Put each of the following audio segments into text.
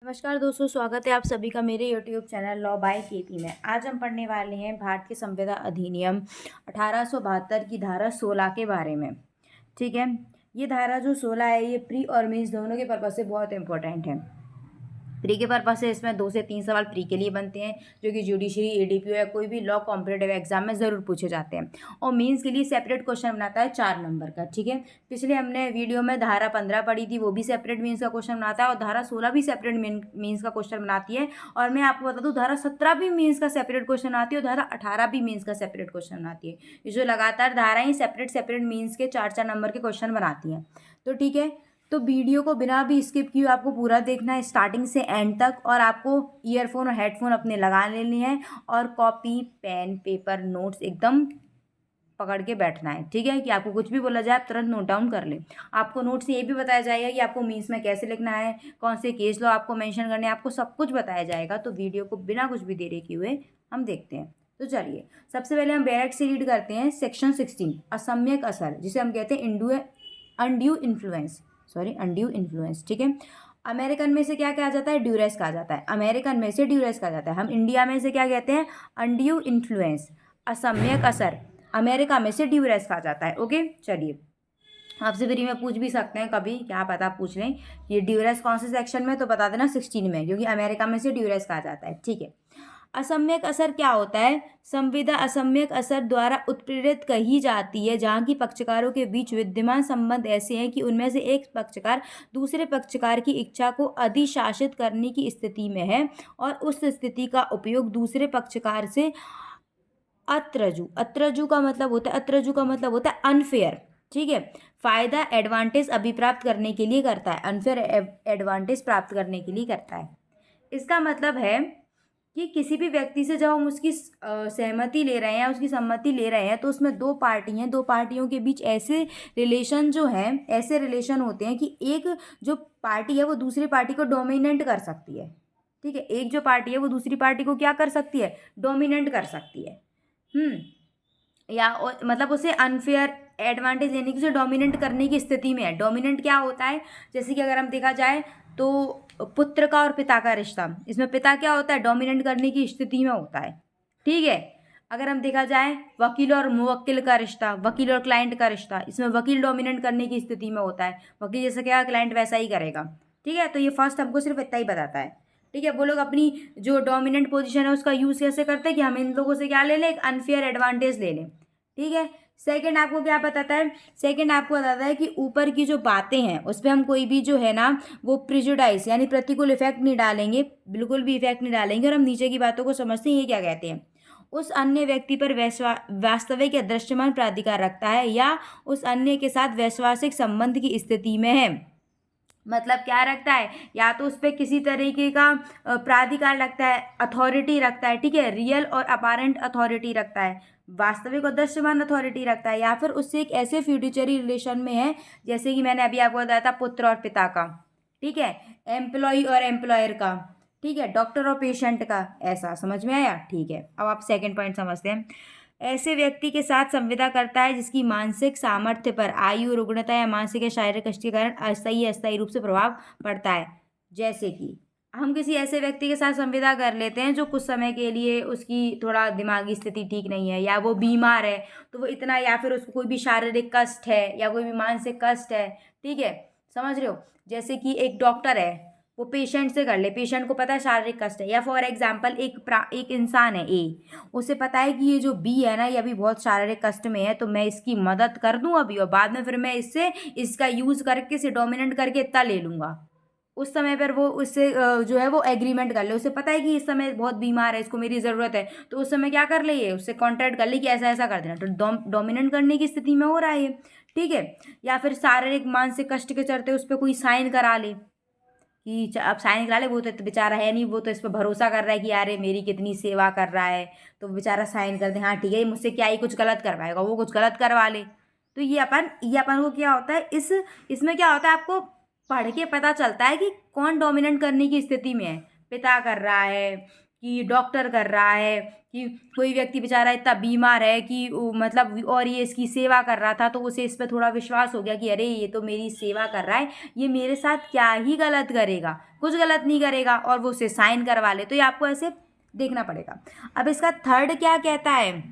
नमस्कार दोस्तों, स्वागत है आप सभी का मेरे YouTube channel law by KP में। आज हम पढ़ने वाले हैं भारतीय संविदा अधिनियम 1872 की धारा 16 के बारे में। ठीक है, ये धारा जो 16 है ये प्री और मीन्स दोनों के पर्पज से बहुत इंपॉर्टेंट है। प्री के पर्पज से इसमें 2 से 3 सवाल प्री के लिए बनते हैं, जो कि जुडिशरी, एडीपीओ या कोई भी लॉ कॉम्पिटेटिव एग्जाम में ज़रूर पूछे जाते हैं। और मीन्स के लिए सेपरेट क्वेश्चन बनाता है 4 नंबर का। ठीक है, पिछले हमने वीडियो में धारा 15 पढ़ी थी, वो भी सेपरेट मीन्स का क्वेश्चन बनाता है, और धारा 16 भी सेपरेट मीन्स का क्वेश्चन बनाती है। और मैं आपको बता दूँ, धारा 17 भी मीन्स का सेपरेट क्वेश्चन आती है, और धारा 18 भी मीन्स का सेपरेट क्वेश्चन बनाती है। ये जो लगातार धाराएं सेपरेट मीन्स के 4-4 नंबर के क्वेश्चन बनाती हैं। तो ठीक है, तो वीडियो को बिना भी स्किप किए आपको पूरा देखना है स्टार्टिंग से एंड तक, और आपको ईयरफोन और हेडफोन अपने लगा लेने हैं, और कॉपी, पेन, पेपर, नोट्स एकदम पकड़ के बैठना है। ठीक है, कि आपको कुछ भी बोला जाए आप तुरंत नोट डाउन कर लें। आपको नोट से ये भी बताया जाएगा कि आपको मीन्स में कैसे लिखना है, कौन से केस लॉ आपको मेंशन करने हैं, आपको सब कुछ बताया जाएगा। तो वीडियो को बिना कुछ भी देरी किए हुए हम देखते हैं। तो चलिए, सबसे पहले हम डायरेक्ट से रीड करते हैं सेक्शन 16, असम्यक असर, जिसे हम कहते हैं अनड्यू इन्फ्लुएंस। ठीक है, अमेरिकन में से क्या कहा जाता है? ड्यूरेस कहा जाता है। अमेरिकन में से ड्यूरेस कहा जाता है। हम इंडिया में से क्या कहते हैं? अनड्यू इन्फ्लुएंस, असम्यक असर। अमेरिका में से ड्यूरेस कहा जाता है। ओके, चलिए, आपसे फ्री में पूछ भी सकते हैं कभी, क्या पता पूछ लें ये ड्यूरेस कौन से सेक्शन में, तो बता देना 16 में, क्योंकि अमेरिका में से ड्यूरेस कहा जाता है। ठीक है, असम्यक असर क्या होता है? संविदा असम्यक असर द्वारा उत्प्रेरित कही जाती है जहाँ की पक्षकारों के बीच विद्यमान संबंध ऐसे हैं कि उनमें से एक पक्षकार दूसरे पक्षकार की इच्छा को अधिशासित करने की स्थिति में है, और उस स्थिति का उपयोग दूसरे पक्षकार से अत्रजु का मतलब होता है अनफेयर। ठीक है, फायदा एडवांटेज अभिप्राप्त करने के लिए करता है, अनफेयर एडवांटेज प्राप्त करने के लिए करता है। इसका मतलब है कि किसी भी व्यक्ति से जब हम उसकी सहमति ले रहे हैं, उसकी सम्मति ले रहे हैं, तो उसमें दो पार्टी हैं, दो पार्टियों के बीच ऐसे रिलेशन जो हैं, ऐसे रिलेशन होते हैं कि एक जो पार्टी है वो दूसरी पार्टी को डोमिनेट कर सकती है। ठीक है, एक जो पार्टी है वो दूसरी पार्टी को क्या कर सकती है? डोमिनेट कर सकती है। या मतलब उसे अनफेयर एडवांटेज लेने की, जो डोमिनेंट करने की स्थिति में है। डोमिनेंट क्या होता है? जैसे कि अगर हम देखा जाए तो पुत्र का और पिता का रिश्ता, इसमें पिता क्या होता है? डोमिनेंट करने की स्थिति में होता है। ठीक है, अगर हम देखा जाए वकील और मुवक्किल का रिश्ता, वकील और क्लाइंट का रिश्ता, इसमें वकील डोमिनेंट करने की स्थिति में होता है। वकील जैसा क्या, क्लाइंट वैसा ही करेगा। ठीक है, तो ये फर्स्ट हमको सिर्फ इतना ही बताता है। ठीक है, वो लोग अपनी जो डोमिनेंट पोजीशन है उसका यूज़ कैसे करते हैं कि हम इन लोगों से क्या ले लें? एक अनफेयर एडवांटेज ले लें। ठीक है, सेकंड आपको क्या बताता है? सेकंड आपको बताता है कि ऊपर की जो बातें हैं उस पर हम कोई भी जो है ना वो प्रिजुडाइज यानी प्रतिकूल इफेक्ट नहीं डालेंगे, बिल्कुल भी इफेक्ट नहीं डालेंगे, और हम नीचे की बातों को समझते हैं। ये क्या कहते हैं? उस अन्य व्यक्ति पर वास्तविक या दृश्यमान प्राधिकार रखता है, या उस अन्य के साथ वैश्वासिक संबंध की स्थिति में है। मतलब क्या रखता है? या तो उस पर किसी तरीके का प्राधिकार रखता है, अथॉरिटी रखता है। ठीक है, रियल और अपारेंट अथॉरिटी रखता है, वास्तविक और दृश्यमान अथॉरिटी रखता है, या फिर उससे एक ऐसे फ्यूडिचरी रिलेशन में है, जैसे कि मैंने अभी आपको बताया था पुत्र और पिता का। ठीक है, एम्प्लॉय और एम्प्लॉयर का। ठीक है, डॉक्टर और पेशेंट का। ऐसा समझ में आया? ठीक है, अब आप सेकेंड पॉइंट समझते हैं। ऐसे व्यक्ति के साथ संविदा करता है जिसकी मानसिक सामर्थ्य पर आयु, रुग्णता या मानसिक या शारीरिक कष्ट के कारण अस्थायी या अस्थायी रूप से प्रभाव पड़ता है। जैसे कि हम किसी ऐसे व्यक्ति के साथ संविदा कर लेते हैं जो कुछ समय के लिए उसकी थोड़ा दिमागी स्थिति ठीक नहीं है, या वो बीमार है, तो वो इतना, या फिर उसको कोई भी शारीरिक कष्ट है या कोई भी मानसिक कष्ट है। ठीक है, समझ रहे हो? जैसे कि एक डॉक्टर है, वो पेशेंट से कर ले, पेशेंट को पता है शारीरिक कष्ट है, या फॉर एग्जाम्पल एक इंसान है ए, उसे पता है कि ये जो बी है ना ये अभी बहुत शारीरिक कष्ट में है, तो मैं इसकी मदद कर दूं अभी, और बाद में फिर मैं इससे इसका यूज़ करके, इसे डोमिनेट करके इतना ले लूँगा। उस समय पर वो उससे जो है वो एग्रीमेंट कर ले, उसे पता है कि इस समय बहुत बीमार है, इसको मेरी ज़रूरत है, तो उस समय क्या कर ले, ये उससे कॉन्ट्रैक्ट कर ले कि ऐसा ऐसा कर देना, तो डोमिनेट करने की स्थिति में हो रहा है ये। ठीक है, या फिर शारीरिक मानसिक कष्ट के चलते उस पर कोई साइन करा ले कि अब साइन करा ले, वो तो बेचारा है नहीं, वो तो इस पर भरोसा कर रहा है कि यार ये मेरी कितनी सेवा कर रहा है, तो बेचारा साइन कर दे, हाँ ठीक है, ये मुझसे क्या ही कुछ गलत करवाएगा, वो कुछ गलत करवा ले। तो ये अपन को क्या होता है, इसमें क्या होता है, आपको पढ़ के पता चलता है कि कौन डोमिनेट करने की स्थिति में है। पिता कर रहा है कि डॉक्टर कर रहा है, कि कोई व्यक्ति बेचारा इतना बीमार है कि मतलब और ये इसकी सेवा कर रहा था, तो उसे इस पर थोड़ा विश्वास हो गया कि अरे ये तो मेरी सेवा कर रहा है, ये मेरे साथ क्या ही गलत करेगा, कुछ गलत नहीं करेगा, और वो उसे साइन करवा ले। तो ये आपको ऐसे देखना पड़ेगा। अब इसका थर्ड क्या कहता है,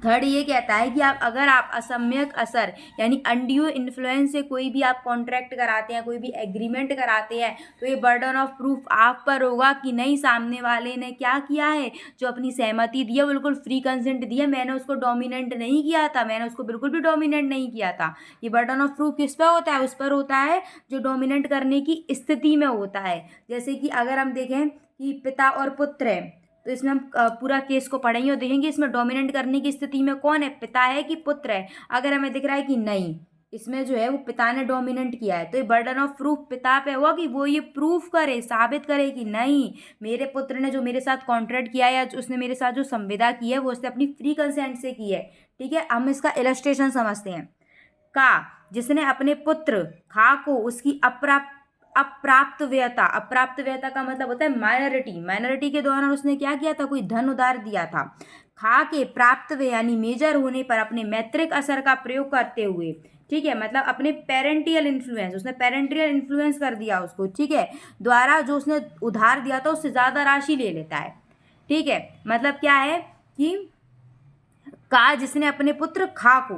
थर्ड ये कहता है कि आप अगर आप असम्यक असर यानी अनड्यू इन्फ्लुएंस से कोई भी आप कॉन्ट्रैक्ट कराते हैं, कोई भी एग्रीमेंट कराते हैं, तो ये बर्डन ऑफ प्रूफ आप पर होगा कि नहीं, सामने वाले ने क्या किया है, जो अपनी सहमति दी है, बिल्कुल फ्री कंसेंट दी है, मैंने उसको डोमिनेंट नहीं किया था, मैंने उसको बिल्कुल भी डोमिनेंट नहीं किया था। ये बर्डन ऑफ प्रूफ किस पर होता है, उस पर होता है जो डोमिनेंट करने की स्थिति में होता है। जैसे कि अगर हम देखें कि पिता और पुत्र है, तो इसमें हम पूरा केस को पढ़ेंगे और देखेंगे इसमें डोमिनेंट करने की स्थिति में कौन है, पिता है कि पुत्र है। अगर हमें दिख रहा है कि नहीं, इसमें जो है वो पिता ने डोमिनेंट किया है, तो ये बर्डन ऑफ प्रूफ पिता पे हुआ कि वो ये प्रूफ करे, साबित करे कि नहीं, मेरे पुत्र ने जो मेरे साथ कॉन्ट्रैक्ट किया है या उसने मेरे साथ जो संविदा की है वो उसने अपनी फ्री कंसेंट से की है। ठीक है, हम इसका इलस्ट्रेशन समझते हैं। का जिसने अपने पुत्र खा को उसकी अप्राप्त व्ययता, अप्राप्त व्ययता का मतलब होता है माइनॉरिटी, माइनॉरिटी के दौरान उसने क्या किया था, कोई धन उधार दिया था, खा के प्राप्त व्यय यानी मेजर होने पर अपने मैत्रिक असर का प्रयोग करते हुए, ठीक है, मतलब अपने पेरेंटियल इन्फ्लुएंस, उसने पेरेंटियल इन्फ्लुएंस कर दिया उसको, ठीक है, द्वारा जो उसने उधार दिया था उससे ज़्यादा राशि ले लेता है। ठीक है, मतलब क्या है कि का जिसने अपने पुत्र खा को,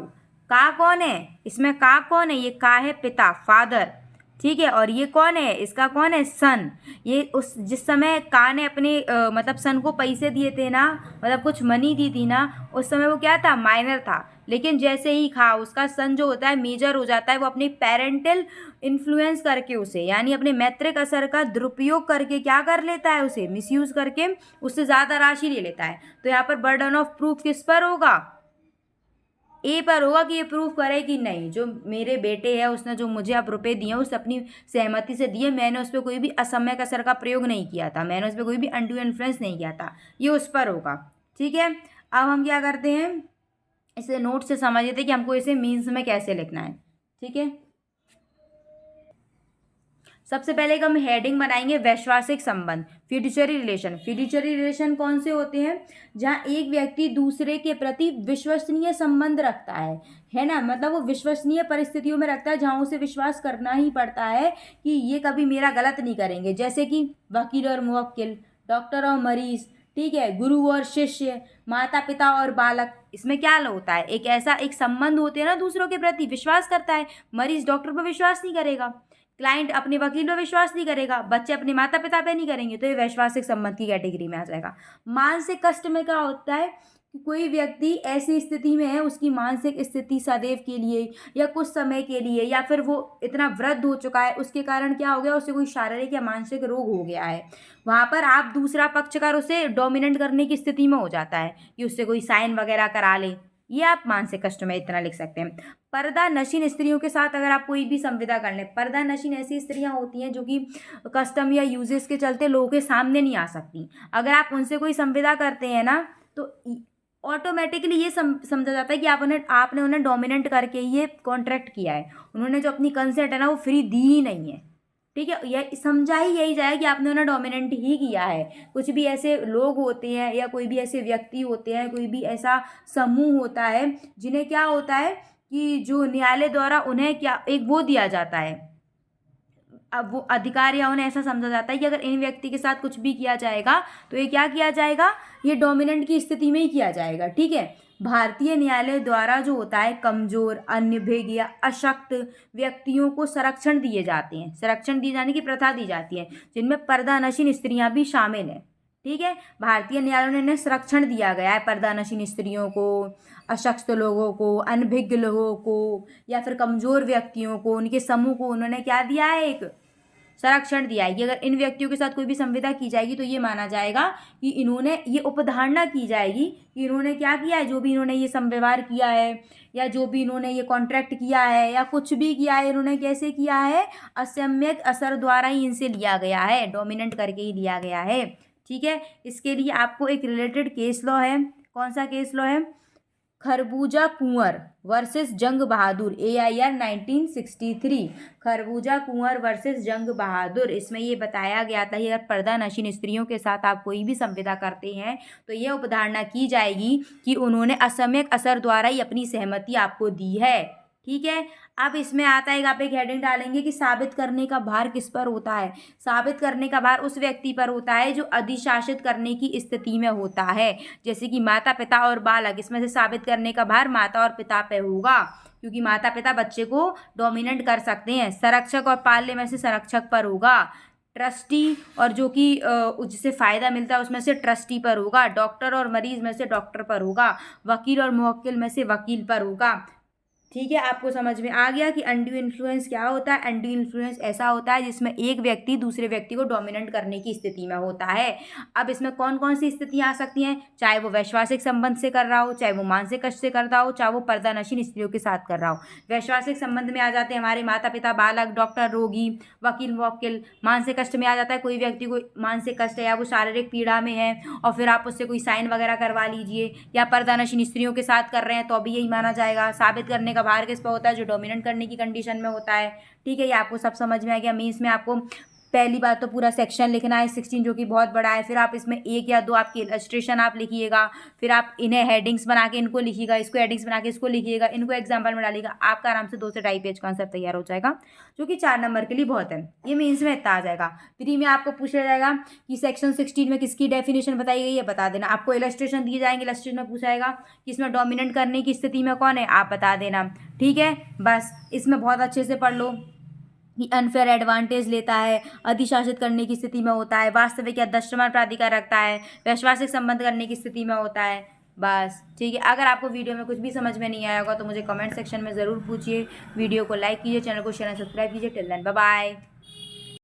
का कौन है इसमें, का कौन है, ये का है पिता, फादर, ठीक है, और ये कौन है, इसका कौन है, सन। ये उस जिस समय का ने अपने मतलब सन को पैसे दिए थे ना, मतलब कुछ मनी दी थी ना, उस समय वो क्या था, माइनर था। लेकिन जैसे ही खा उसका सन जो होता है मेजर हो जाता है, वो अपने पेरेंटल इन्फ्लुएंस करके उसे यानी अपने मैत्रिक असर का दुरुपयोग करके क्या कर लेता है, उसे मिसयूज करके उससे ज़्यादा राशि ले लेता है। तो यहाँ पर बर्डन ऑफ प्रूफ किस पर होगा, ए पर होगा कि ये प्रूफ करे कि नहीं, जो मेरे बेटे है उसने जो मुझे अब रुपए दिए उसने अपनी सहमति से दिए, मैंने उस पर कोई भी असमय असर का प्रयोग नहीं किया था, मैंने उस पर कोई भी अनड्यू इन्फ्लुएंस नहीं किया था, ये उस पर होगा। ठीक है, अब हम क्या करते हैं, इसे नोट से समझ लेते हैं कि हमको इसे मीन्स में कैसे लिखना है। ठीक है, सबसे पहले हम हेडिंग बनाएंगे वैश्वासिक संबंध, फिड्यूशियरी रिलेशन। फिड्यूशियरी रिलेशन कौन से होते हैं, जहाँ एक व्यक्ति दूसरे के प्रति विश्वसनीय संबंध रखता है ना, मतलब वो विश्वसनीय परिस्थितियों में रखता है जहाँ उसे विश्वास करना ही पड़ता है कि ये कभी मेरा गलत नहीं करेंगे, जैसे कि वकील और मुवक्किल, डॉक्टर और मरीज, ठीक है, गुरु और शिष्य, माता पिता और बालक। इसमें क्या होता है, एक ऐसा एक संबंध होते हैं ना, दूसरों के प्रति विश्वास करता है, मरीज डॉक्टर पर विश्वास नहीं करेगा, क्लाइंट अपने वकील पर विश्वास नहीं करेगा, बच्चे अपने माता पिता पे नहीं करेंगे, तो ये वैश्वासिक संबंध की कैटेगरी में आ जाएगा। मानसिक कष्ट में क्या होता है कि कोई व्यक्ति ऐसी स्थिति में है, उसकी मानसिक स्थिति सदैव के लिए या कुछ समय के लिए या फिर वो इतना वृद्ध हो चुका है, उसके कारण क्या हो गया, उसे कोई शारीरिक या मानसिक रोग हो गया है, वहाँ पर आप दूसरा पक्षकार उसे डोमिनेंट करने की स्थिति में हो जाता है कि उससे कोई साइन वगैरह करा ले, ये आप मानसिक कष्ट में इतना लिख सकते हैं। पर्दा नशीन स्त्रियों के साथ अगर आप कोई भी संविदा कर लें, पर्दा नशीन ऐसी स्त्रियां होती हैं जो कि कस्टम या यूजेस के चलते लोगों के सामने नहीं आ सकती, अगर आप उनसे कोई संविदा करते हैं ना तो ऑटोमेटिकली ये समझा जाता है कि आपने उन्हें डोमिनेंट करके ये कॉन्ट्रैक्ट किया है, उन्होंने जो अपनी कंसेंट है ना वो फ्री दी ही नहीं है। ठीक है, यह समझा ही यही जाए कि आपने उन्हें डोमिनेंट ही किया है। कुछ भी ऐसे लोग होते हैं या कोई भी ऐसे व्यक्ति होते हैं, कोई भी ऐसा समूह होता है जिन्हें क्या होता है कि जो न्यायालय द्वारा उन्हें क्या एक वो दिया जाता है, अब वो अधिकार या उन्हें ऐसा समझा जाता है कि अगर इन व्यक्ति के साथ कुछ भी किया जाएगा तो ये क्या किया जाएगा, ये डोमिनेंट की स्थिति में ही किया जाएगा। ठीक है, भारतीय न्यायालय द्वारा जो होता है कमजोर, अन्यभिज्ञ या अशक्त व्यक्तियों को संरक्षण दिए जाते हैं, संरक्षण दिए जाने की प्रथा दी जाती है, जिनमें पर्दानशीन स्त्रियां भी शामिल हैं। ठीक है, भारतीय न्यायालय ने इन्हें संरक्षण दिया गया है, पर्दानशीन स्त्रियों को, अशक्त लोगों को, अनभिज्ञ लोगों को या फिर कमजोर व्यक्तियों को, उनके समूह को उन्होंने क्या दिया है, एक संरक्षण दिया है कि अगर इन व्यक्तियों के साथ कोई भी संविदा की जाएगी तो ये माना जाएगा कि इन्होंने ये उपधारणा की जाएगी कि इन्होंने क्या किया है, जो भी इन्होंने ये संव्यवहार किया है या जो भी इन्होंने ये कॉन्ट्रैक्ट किया है या कुछ भी किया है, इन्होंने कैसे किया है, असम्यक असर द्वारा ही इनसे लिया गया है, डोमिनेंट करके ही लिया गया है। ठीक है, इसके लिए आपको एक रिलेटेड केस लॉ है, कौन सा केस लॉ है, खरबूजा कुंवर वर्सेस जंग बहादुर, AIR 1963। खरबूजा कुंवर वर्सेस जंग बहादुर, इसमें ये बताया गया था कि अगर पर्दानशीन स्त्रियों के साथ आप कोई भी संविदा करते हैं तो ये अवधारणा की जाएगी कि उन्होंने असम्यक असर द्वारा ही अपनी सहमति आपको दी है। ठीक है। अब इसमें आता है, आप एक हेडिंग डालेंगे कि साबित करने का भार किस पर होता है। साबित करने का भार उस व्यक्ति पर होता है जो अधिशासित करने की स्थिति में होता है, जैसे कि माता पिता और बालक। इसमें से साबित करने का भार माता और पिता पे होगा, क्योंकि माता पिता बच्चे को डोमिनेट कर सकते हैं। संरक्षक और पाल्य में से संरक्षक पर होगा। ट्रस्टी और जो कि जिससे फ़ायदा मिलता है उसमें से ट्रस्टी पर होगा। डॉक्टर और मरीज में से डॉक्टर पर होगा। वकील और मुवक्किल में से वकील पर होगा। ठीक है, आपको समझ में आ गया कि अनड्यू इन्फ्लुएंस क्या होता है। अनड्यू इन्फ्लुएंस ऐसा होता है जिसमें एक व्यक्ति दूसरे व्यक्ति को डोमिनेट करने की स्थिति में होता है। अब इसमें कौन कौन सी स्थितियां आ सकती हैं, चाहे वो वैश्वासिक संबंध से कर रहा हो, चाहे वो मानसिक कष्ट से कर रहा हो, चाहे वो पर्दानशीन स्त्रियों के साथ कर रहा हो। वैश्वासिक संबंध में आ जाते हैं हमारे माता पिता, बालक, डॉक्टर, रोगी, वकील, मुवक्किल। मानसिक कष्ट में आ जाता है कोई व्यक्ति को मानसिक कष्ट है या वो शारीरिक पीड़ा में है और फिर आप उससे कोई साइन वगैरह करवा लीजिए, या पर्दानशीन स्त्रियों के साथ कर रहे हैं तो भी यही माना जाएगा। साबित करने का भार किस पर होता है, जो डोमिनेट करने की कंडीशन में होता है। ठीक है, ये आपको सब समझ में आ गया। मीन्स में आपको पहली बात तो पूरा सेक्शन लिखना है 16, जो कि बहुत बड़ा है। फिर आप इसमें एक या दो आपकी इलस्ट्रेशन आप लिखिएगा, फिर आप इन्हें हेडिंग्स बना के इनको लिखिएगा, इसको हेडिंग्स बना के इसको लिखिएगा, इनको एग्जाम्पल में डालिएगा। आपका आराम से 2 से 2.5 पेज का आंसर तैयार हो जाएगा, जो कि 4 नंबर के लिए बहुत है। ये मीन्स में इतना आ जाएगा। प्री में आपको पूछा जाएगा कि सेक्शन 16 में किसकी डेफिनेशन बताई गई है, बता देना। आपको इलस्ट्रेशन दिए जाएंगे, इलस्ट्रेशन में पूछा जाएगा कि इसमें डोमिनेट करने की स्थिति में कौन है, आप बता देना। ठीक है, बस इसमें बहुत अच्छे से पढ़ लो कि अनफेयर एडवांटेज लेता है, अधिशासित करने की स्थिति में होता है, वास्तविक या दृश्यमान प्राधिकार रखता है, वैश्वासिक संबंध करने की स्थिति में होता है। बस ठीक है। अगर आपको वीडियो में कुछ भी समझ में नहीं आया होगा तो मुझे कमेंट सेक्शन में ज़रूर पूछिए। वीडियो को लाइक कीजिए, चैनल को शेयर एंड सब्सक्राइब कीजिए। Till then bye bye.